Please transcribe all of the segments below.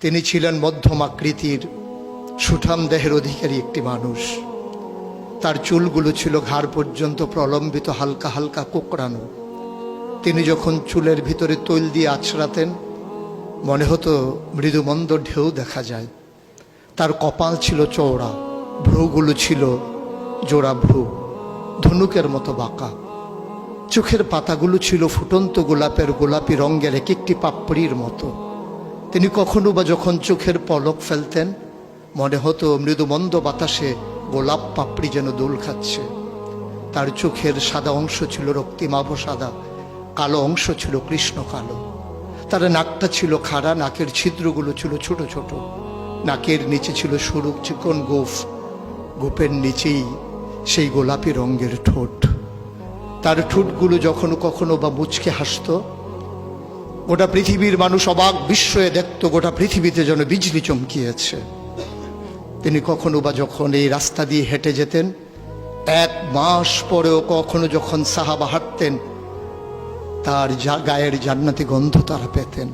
তিনি ছিলেন মধ্যম আকৃতির সুঠাম দেহের অধিকারী একটি মানুষ। তার চুলগুলো ছিল ঘাড় পর্যন্ত প্রলম্বিত, হালকা হালকা কোঁকড়ানো। তিনি যখন চুলের ভিতরে তৈল দিয়ে আছড়াতেন মনে হতো মৃদুমন্দ ঢেউ দেখা যায়। তার কপাল ছিল চওড়া, ভ্রুগুলো ছিল জোড়া ভ্রু, ধনুকের মতো বাঁকা। চোখের পাতাগুলো ছিল ফুটন্ত গোলাপের গোলাপি রঙের এক একটি পাপড়ির মতো। তিনি কখনো বা যখন চোখের পলক ফেলতেন মনে হতো মৃদুমন্দ বাতাসে গোলাপ পাপড়ি যেন দোল খাচ্ছে। তার চোখের সাদা অংশ ছিল রক্তিমাভ সাদা, কালো অংশ ছিল কৃষ্ণ কালো। তার নাকটা ছিল খাড়া, নাকের ছিদ্রগুলো ছিল ছোট ছোট। নাকের নিচে ছিল সরু চিকন গোঁফ, গোঁফের নিচেই সেই গোলাপি রঙের ঠোঁট। তার ঠোঁটগুলো যখন কখনো বা মুচকে হাসত, গোটা পৃথিবীর মানুষ অবাক বিস্ময়ে দেখত গোটা পৃথিবীতে যেন বিজলি চমকিয়েছে। তিনি কখনো বা যখন এই রাস্তা দিয়ে হেঁটে যেতেন, 1 মাস পরেও কখনো যখন সাহাবা হাঁটতেন তার গায়ের জান্নাতি গন্ধ তারা পেতেন।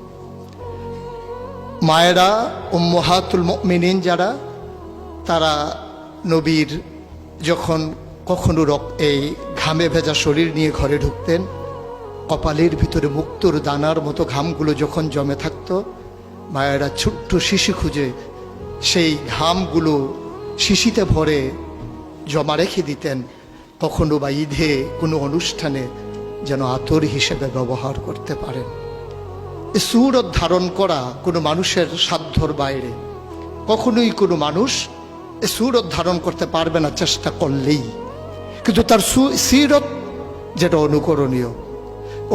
মায়েরা উম্মাহাতুল মুমিনিন যারা, তারা নবীর যখন কখনো এই ঘামে ভেজা শরীর নিয়ে ঘরে ঢুকতেন, কপালের ভিতরে মুক্তোর দানার মতো ঘামগুলো যখন জমে থাকতো, মায়েরা ছোট্ট শিশি খুঁজে সেই ঘামগুলো শিশিতে ভরে জমা রেখে দিতেন, কখনো বা ঈদে কোনো অনুষ্ঠানে যেন আতর হিসেবে ব্যবহার করতে পারেন। এই সুরত ধারণ করা কোনো মানুষের সাধ্যর বাইরে। কখনোই কোনো মানুষ এই সুরত ধারণ করতে পারবে না চেষ্টা করলেই। কিন্তু তার সিরত যেটা অনুকরণীয়,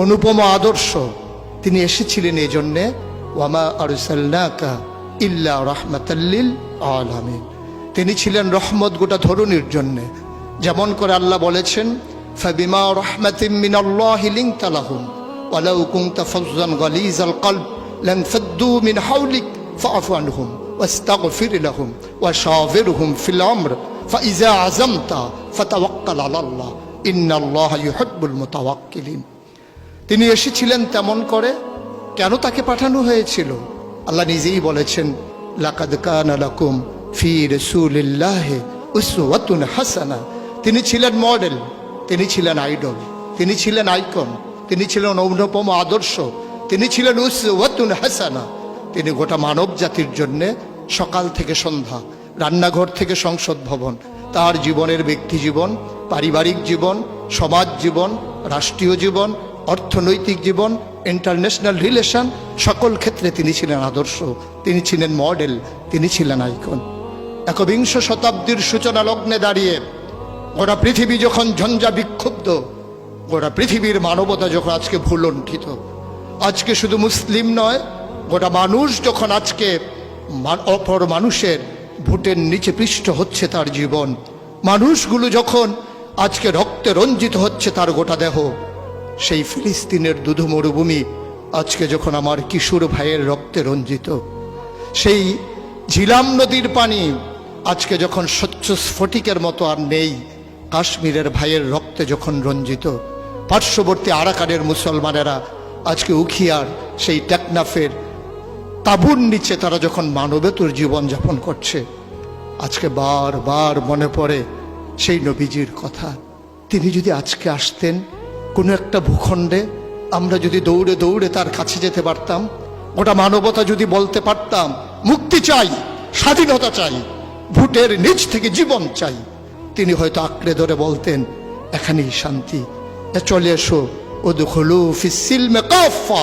অনুপম আদর্শ, তিনি এসেছিলেন এই জন্যে ওয়ামা আরসালনাকা ইল্লা রাহমাতাল লিল আলামিন। তিনি ছিলেন রহমত গোটা ধরনীর জন্যে। যেমন করে আল্লাহ বলেছেন, ফাবিমা রাহমাতিন মিনাল্লাহি লিনতা লাহুম ওয়ালাউ কুনতা ফাজ্জান গালিজাল কলব লানফাদ্দু মিন হাওলিক ফাআফু আনহুম ওয়াস্তাগফির লাহুম ওয়াশাওিরহুম ফিল আমর ফাইজা আযামতা ফাতাওয়াক্কাল আলাল্লাহ ইন্নাল্লাহা ইউহিব্বুল মুতাওয়াক্কিলিন। তিনি এসেছিলেন তেমন করে। কেন তাকে পাঠানো হয়েছিল? আল্লাহ নিজেই বলেছেন, লাকাদ কানা লাকুম ফি রাসূলিল্লাহি উসওয়াতুন হাসানা। তিনি ছিলেন মডেল, তিনি ছিলেন আইডল, তিনি ছিলেন আইকন, তিনি ছিলেন অনুপম আদর্শ, তিনি ছিলেন উসওয়াতুন হাসানা। তিনি গোটা মানব জাতির জন্যে সকাল থেকে সন্ধ্যা, রান্নাঘর থেকে সংসদ ভবন, তার জীবনের ব্যক্তি জীবন, পারিবারিক জীবন, সমাজ জীবন, রাষ্ট্রীয় জীবন, অর্থনৈতিক জীবন, ইন্টারন্যাশনাল রিলেশন, সকল ক্ষেত্রে তিনি ছিলেন আদর্শ, তিনি ছিলেন মডেল, তিনি ছিলেন আইকন। একবিংশ শতাব্দীর সূচনা লগ্নে দাঁড়িয়ে গোটা পৃথিবী যখন ঝঞ্ঝা বিক্ষুব্ধ, গোটা পৃথিবীর মানবতা যখন আজকে ভুলণ্ঠিত, আজকে শুধু মুসলিম নয়, গোটা মানুষ যখন আজকে অপর মানুষের ভোটের নিচে পৃষ্ঠ হচ্ছে তার জীবন, মানুষগুলো যখন আজকে রক্তে রঞ্জিত হচ্ছে তার গোটা দেহ, সেই ফিলিস্তিনের দুধু মরুভূমি আজকে যখন আমার কিশোর ভাইয়ের রক্তে রঞ্জিত, সেই ঝিলাম নদীর পানি আজকে যখন স্বচ্ছ স্ফটিকের মতো আর নেই, কাশ্মীরের ভাইয়ের রক্তে যখন রঞ্জিত, পার্শ্ববর্তী আরাকানের মুসলমানেরা আজকে উখিয়ার সেই টেকনাফের তাঁবুর নিচে তারা যখন মানবেতর জীবনযাপন করছে, আজকে বারবার মনে পড়ে সেই নবীজির কথা। তিনি যদি আজকে আসতেন কোনো একটা ভূখণ্ডে, আমরা যদি দৌড়ে দৌড়ে তার কাছে যেতে পারতাম, গোটা মানবতা যদি বলতে পারতাম মুক্তি চাই, স্বাধীনতা চাই, ভোটের নিচ থেকে জীবন চাই, তিনি হয়তো আঁকড়ে ধরে বলতেন এখানেই শান্তি, চলে এসো উদখুলু ফিস সিলমি কাফা,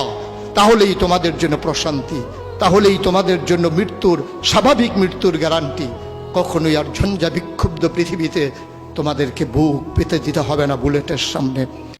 তাহলেই তোমাদের জন্য প্রশান্তি, তাহলেই তোমাদের জন্য মৃত্যুর, স্বাভাবিক মৃত্যুর গ্যারান্টি। কখনোই আর ঝঞ্ঝা বিক্ষুব্ধ পৃথিবীতে তোমাদেরকে বুক পেতে দিতে হবে না বুলেটের সামনে।